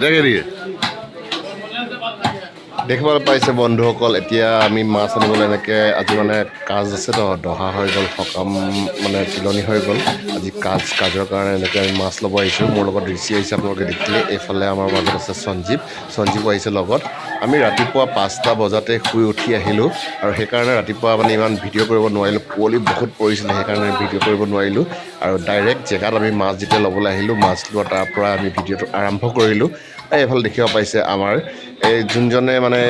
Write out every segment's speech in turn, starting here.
দেখে দিয়ে দেখিব পাইছে বন্ধুসকল এতিয়া আমি মাছ আনিবলৈ এনেকৈ আজি মানে কাজ আছে তো দহা হৈ গ'ল সকাম মানে তিলনি হৈ গ'ল আজি কাজৰ কাৰণে এনেকৈ আমি মাছ ল'ব আহিছোঁ মোৰ লগত ঋষি আহিছে আপোনালোকে দেখিলে এইফালে আমাৰ মাজত আছে সঞ্জীৱ আহিছে লগত আমি ৰাতিপুৱা 5টা বজাতে শুই উঠি আহিলোঁ আৰু সেইকাৰণে ৰাতিপুৱা মানে ইমান ভিডিঅ' কৰিব নোৱাৰিলোঁ কুঁৱলী বহুত পৰিছিলে সেইকাৰণে ভিডিঅ' কৰিব নোৱাৰিলোঁ আৰু ডাইৰেক্ট জেগাত আমি মাছ যেতিয়া ল'বলৈ আহিলোঁ মাছ লোৱা তাৰ পৰা আমি ভিডিঅ'টো আৰম্ভ কৰিলোঁ এইফালে দেখিব পাইছে আমাৰ এই যোনজনে মানে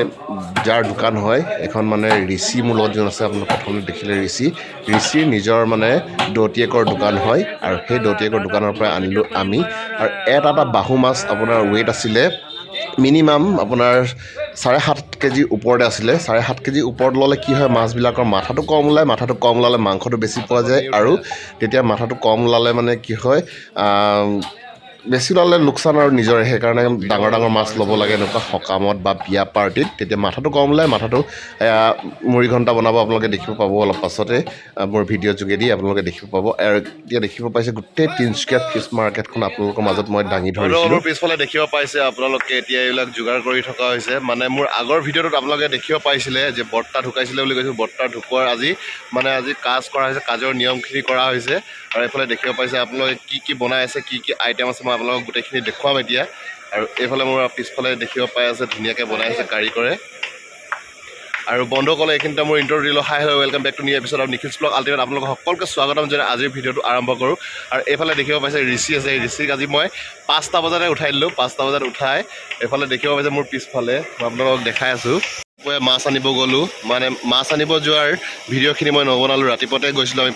যাৰ দোকান হয় এখন মানে ঋষি মোৰ লগত যোন আছে আপোনালোকে প্ৰথমতে দেখিলে ঋষিৰ নিজৰ মানে দৌতিয়েকৰ দোকান হয় আৰু সেই দৌতিয়েকৰ দোকানৰ পৰা আনিলোঁ আমি আৰু এটা বাহু মাছ আপোনাৰ ৱেইট আছিলে মিনিমাম আপোনাৰ 7.5 কেজিৰ ওপৰতে আছিলে 7.5 কেজিৰ ওপৰত ল'লে কি হয় মাছবিলাকৰ মাথাটো কম ওলায় মাথাটো কম ওলালে মাংসটো বেছি পোৱা যায় আৰু তেতিয়া মাথাটো কম ওলালে মানে কি হয় বেছি ল'লে লোকচান আৰু নিজৰে সেইকাৰণে ডাঙৰ মাছ ল'ব লাগে এনেকুৱা সকামত বা বিয়া পাৰ্টিত তেতিয়া মাথাটো কম ওলায় মাথাটো মুড়ি ঘণ্টা বনাব আপোনালোকে দেখিব পাব অলপ পাছতে মোৰ ভিডিঅ'ৰ যোগেদি আপোনালোকে দেখিব পাব আৰু এতিয়া দেখিব পাইছে গোটেই তিনিচুকীয়া ফিছ মাৰ্কেটখন আপোনালোকৰ মাজত মই দাঙি ধৰিছিলোঁ পিছফালে দেখিব পাইছে আপোনালোকে এতিয়া এইবিলাক যোগাৰ কৰি থকা হৈছে মানে মোৰ আগৰ ভিডিঅ'টোত আপোনালোকে দেখিব পাইছিলে যে বৰ্তা ঢুকাইছিলে বুলি কৈছোঁ বৰ্তা ঢুকোৱাৰ আজি কাজ কৰা হৈছে কাজৰ নিয়মখিনি কৰা হৈছে আৰু এইফালে দেখিব পাইছে আপোনালোকে কি বনাই আছে কি আইটেম আছে মই আপোনালোকক গোটেইখিনি দেখুৱাম এতিয়া আৰু এইফালে মোৰ পিছফালে দেখিব পাই আছে ধুনীয়াকৈ বনাই আছে কাৰিকৰে আৰু বন্ধুসকলে এইখিনিতে মোৰ ইণ্টাৰভিউ দিলোঁ hi hello' welcome back to new episode of Nikhil's blog ultimate আপোনালোকক সকলোকে স্বাগতম জনাই আজিৰ ভিডিঅ'টো আৰম্ভ কৰোঁ আৰু এইফালে দেখিব পাইছে ঋষি আছে এই ঋষিক আজি মই 5টা বজাতে উঠাই দিলোঁ 5টা বজাত উঠাই এইফালে দেখিব পাইছে মোৰ পিছফালে মই আপোনালোকক দেখাই আছোঁ মাছ আনিব গ'লোঁ মানে মাছ আনিব যোৱাৰ ভিডিঅ'খিনি মই নবনালোঁ ৰাতিপুৱাতে গৈছিলোঁ আমি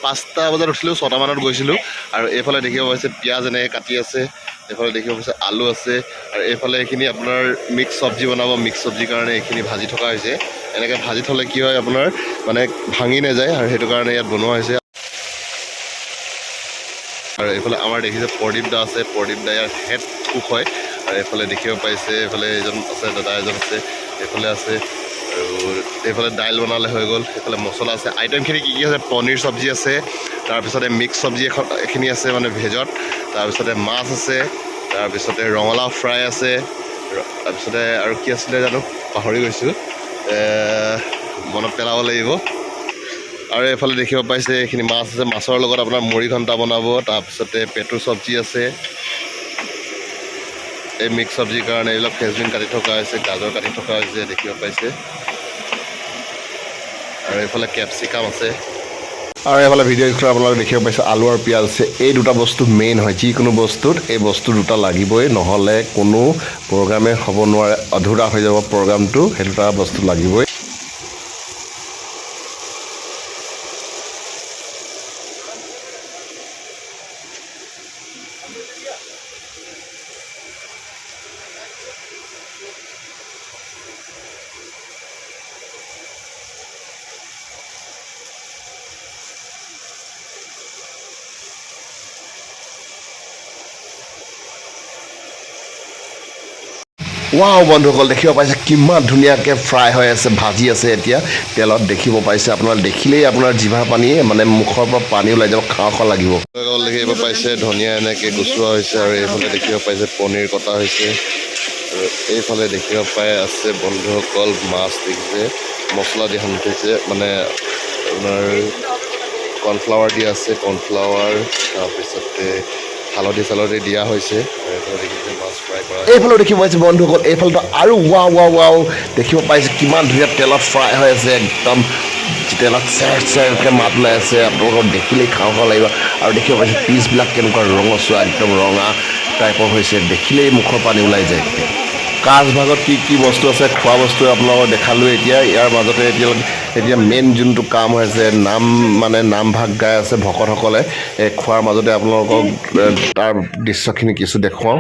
5টা বজাত উঠিলোঁ 6টা মানত গৈছিলোঁ আৰু এইফালে দেখিব পাইছে পিঁয়াজ এনেকৈ কাটি আছে এইফালে দেখিব পাইছে আলু আছে আৰু এইফালে এইখিনি আপোনাৰ মিক্স চব্জি বনাব মিক্স চব্জিৰ কাৰণে এইখিনি ভাজি থকা হৈছে এনেকৈ ভাজি থ'লে কি হয় আপোনাৰ মানে ভাঙি নাযায় আৰু সেইটো কাৰণে ইয়াত বনোৱা হৈছে আৰু এইফালে আমাৰ দেখিছে প্ৰদীপ দা আছে প্ৰদীপ দা ইয়াৰ হেড কুক হয় আৰু এইফালে দেখিব পাইছে এইফালে এজন আছে দাদা এজন আছে এইফালে আছে আৰু এইফালে দাইল বনালে হৈ গ'ল এইফালে মছলা আছে আইটেমখিনি কি আছে পনীৰ চব্জি আছে তাৰপিছতে মিক্স চব্জি এইখিনি আছে মানে ভেজত তাৰপিছতে মাছ আছে তাৰপিছতে ৰঙালাও ফ্ৰাই আছে তাৰপিছতে আৰু কি আছিলে জানো পাহৰি গৈছোঁ মনত পেলাব লাগিব আৰু এইফালে দেখিব পাইছে এইখিনি মাছ আছে মাছৰ লগত আপোনাৰ মুড়ি ঘণ্টা বনাব তাৰপিছতে পেটু চব্জি আছে এই মিক্স চব্জিৰ কাৰণে এইবিলাক ফ্ৰেঞ্চবিন কাটি থকা হৈছে গাজৰ কাটি থকা হৈছে দেখিব পাইছে আৰু এইফালে কেপচিকাম আছে আৰু এইফালে ভিডিঅ'খন আপোনালোকে দেখিব পাইছে আলু আৰু পিঁয়াজ আছে এই দুটা বস্তু মেইন হয় যিকোনো বস্তুত এই বস্তু দুটা লাগিবই নহ'লে কোনো প্ৰগ্ৰামে হ'ব নোৱাৰে অধুৰা হৈ যাব প্ৰগ্ৰামটো সেই দুটা বস্তু লাগিবই ৱাও বন্ধুসকল দেখিব পাইছে কিমান ধুনীয়াকৈ ফ্ৰাই হৈ আছে ভাজি আছে এতিয়া তেলত দেখিব পাইছে আপোনালোকে দেখিলেই আপোনাৰ জিভা পানী মানে মুখৰ পৰা পানী ওলাই যাব খাওঁ লাগিব দেখিব পাইছে ধনিয়া এনেকৈ গুচোৱা হৈছে আৰু এইফালে দেখিব পাইছে পনীৰ কটা হৈছে আৰু এইফালে দেখিব পাই আছে বন্ধুসকল মাছ দেখিছে মছলা দি সানি থৈছে মানে আপোনাৰ কৰ্ণফ্লাৱাৰ দিয়া আছে কৰ্ণফ্লাৱাৰ তাৰপিছতে হালধি দিয়া হৈছে এইফালে দেখিব পাইছে বন্ধুসকল এইফালেতো আৰু ৱাও দেখিব পাইছে কিমান ধুনীয়া তেলত ফ্ৰাই হৈ আছে একদম তেলত চেৰকৈ মাত ওলাই আছে আপোনালোকক দেখিলেই খাওঁ লাগিব আৰু দেখিব পাইছে পিচবিলাক কেনেকুৱা ৰঙচুৱা একদম ৰঙা টাইপৰ হৈছে দেখিলেই মুখৰ পানী ওলাই যায় কাজ ভাগত কি বস্তু আছে খোৱা বস্তু আপোনালোকক দেখালোঁ এতিয়া ইয়াৰ মাজতে এতিয়া মেইন যোনটো কাম হৈছে নাম ভাগ গাই আছে ভকতসকলে এই খোৱাৰ মাজতে আপোনালোকক তাৰ দৃশ্যখিনি কিছু দেখুৱাওঁ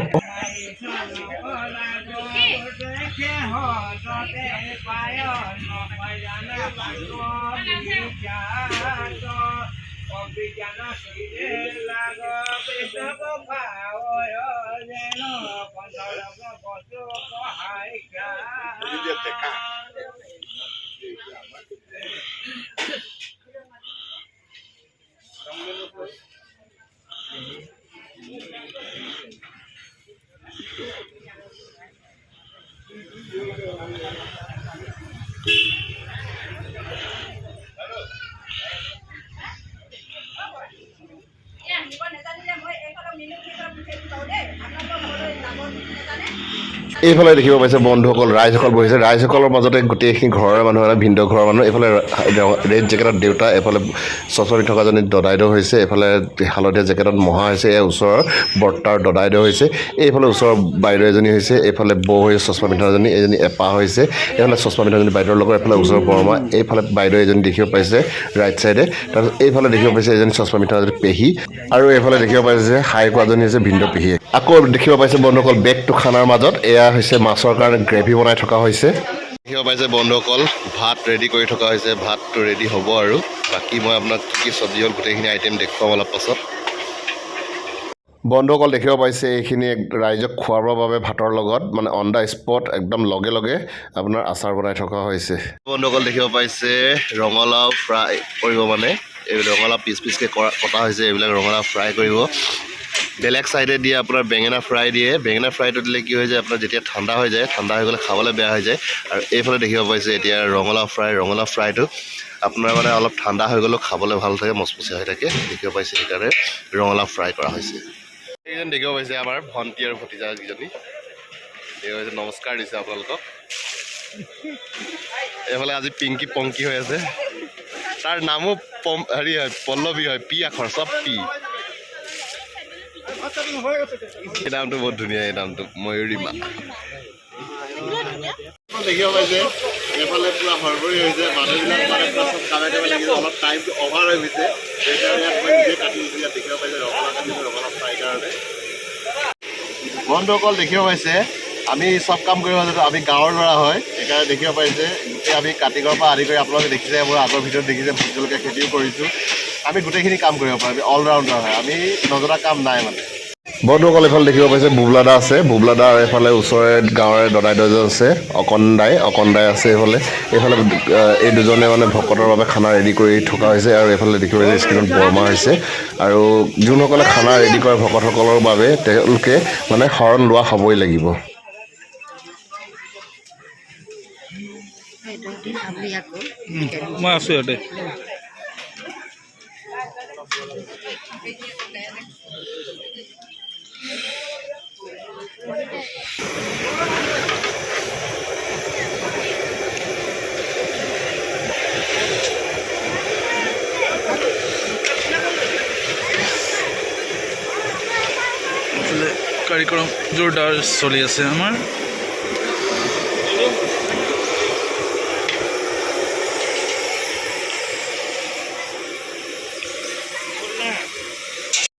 এইফালে দেখিব পাইছে বন্ধুসকল ৰাইজসকল বহিছে ৰাইজসকলৰ মাজতে গোটেইখিনি ঘৰৰ মানুহ মানে ভিন্ন ঘৰৰ মানুহ এইফালে ৰেড জেকেটত দেউতা এইফালে চচৰি থকাজনী দদাইদেউ হৈছে এইফালে হালধীয়া জেকেটত মহা হৈছে এই ওচৰৰ বৰ্তাৰ দদাইদেউ হৈছে এইফালে ওচৰৰ বাইদেউ এজনী হৈছে এইফালে বৌ হৈছে চশমা পিন্ধাজনী এজনী এপা হৈছে এইফালে চশমা পিন্ধাজনী বাইদেউৰ লগত এইফালে ওচৰৰ বৰমা এইফালে বাইদেউ এজনী দেখিব পাইছে ৰাইট চাইডে তাৰপিছত এইফালে দেখিব পাইছে এজনী চশমা পিন্ধাজনী পেহী আৰু এইফালে দেখিব পাইছে যে হাই কোৱাজনী হৈছে ভিন্ন পেহী আকৌ দেখিব পাইছে বন্ধুসকল বেগটো খানাৰ মাজত এয়া হৈছে মাছৰ কাৰণে গ্ৰেভি বনাই থকা হৈছে দেখিব পাইছে বন্ধুসকল ভাত ৰেডি কৰি থকা হৈছে ভাতটো ৰেডি হ'ব আৰু বাকী মই আপোনাক কি চব্জি হ'ল গোটেইখিনি আইটেম দেখুৱাম অলপ পাছত বন্ধুসকল দেখিব পাইছে এইখিনি ৰাইজক খোৱাবৰ বাবে ভাতৰ লগত মানে অন দ্য স্পট একদম লগে লগে আপোনাৰ আচাৰ বনাই থকা হৈছে বন্ধুসকল দেখিব পাইছে ৰঙালাও ফ্ৰাই কৰিব মানে এই ৰঙালাও পিচ পিচকৈ কটা হৈছে এইবিলাক ৰঙালাও ফ্ৰাই কৰিব বেলেগ চাইডে দিয়ে আপোনাৰ বেঙেনা ফ্ৰাই দিয়ে বেঙেনা ফ্ৰাইটো দিলে কি হৈ যায় আপোনাৰ যেতিয়া ঠাণ্ডা হৈ যায় ঠাণ্ডা হৈ গ'লে খাবলৈ বেয়া হৈ যায় আৰু এইফালে দেখিব পাইছে এতিয়া ৰঙালাও ফ্ৰাইটো আপোনাৰ মানে অলপ ঠাণ্ডা হৈ গ'লেও খাবলৈ ভাল থাকে মচমচীয়া হৈ থাকে দেখিব পাইছে সেইকাৰণে ৰঙালাও ফ্ৰাই কৰা হৈছে এইজন দেখিব পাইছে আমাৰ ভণ্টি আৰু ভতিজাকেইজনী দেখিব পাইছে নমস্কাৰ দিছে আপোনালোকক এইফালে আজি পিংকি পংকি হৈ আছে তাৰ নামো হেৰি হয় পল্লৱী হয় পি আখৰ চব পি এই নামটো বহুত ধুনীয়া এই নামটো ময়ূৰীমা দেখিব পাইছে এইফালে পুৰা হৰভৰি হৈছে মানুহবিলাক মানে পুৰা চব কামে কামে লাগিছে অলপ টাইমটো অভাৰ হৈ গৈছে সেইকাৰণে মই নিজে কাটি দিছোঁ ইয়াত দেখিব পাইছে ৰঙালাও কাটিছোঁ ৰঙালাও ফ্ৰাই কাৰণে বন্ধুসকল দেখিব পাইছে আমি চব কাম কৰিব যাতে আমি গাঁৱৰ ল'ৰা হয় সেইকাৰণে দেখিব পাইছে গোটেই আমি কাটিঙৰ পৰা আদি কৰি আপোনালোকে দেখিছে মোৰ আগৰ ভিডিঅ'ত দেখিছে ভোট জলকীয়া খেতিও কৰিছোঁ আমি গোটেইখিনি কাম কৰিব পাৰোঁ আমি অলৰাউণ্ডাৰ হয় আমি নজনা কাম নাই মানে বন্ধুসকল এইফালে দেখিব পাইছে বুবলাদা আছে বুবলাদা আৰু এইফালে ওচৰৰে গাঁৱৰে দদাইদেউ আছে অকণদাই আছে এইফালে এই দুজনে মানে ভকতৰ বাবে খানা ৰেডি কৰি থকা হৈছে আৰু এইফালে দেখিব পাইছে স্ক্ৰীণত বৰমা হৈছে আৰু যোনসকলে খানা ৰেডি কৰে ভকতসকলৰ বাবে তেওঁলোকে মানে শৰণ লোৱা হ'বই লাগিব মই আছোঁ ইয়াতে কাৰ্যক্ৰম জোৰদাৰ চলি আছে আমাৰ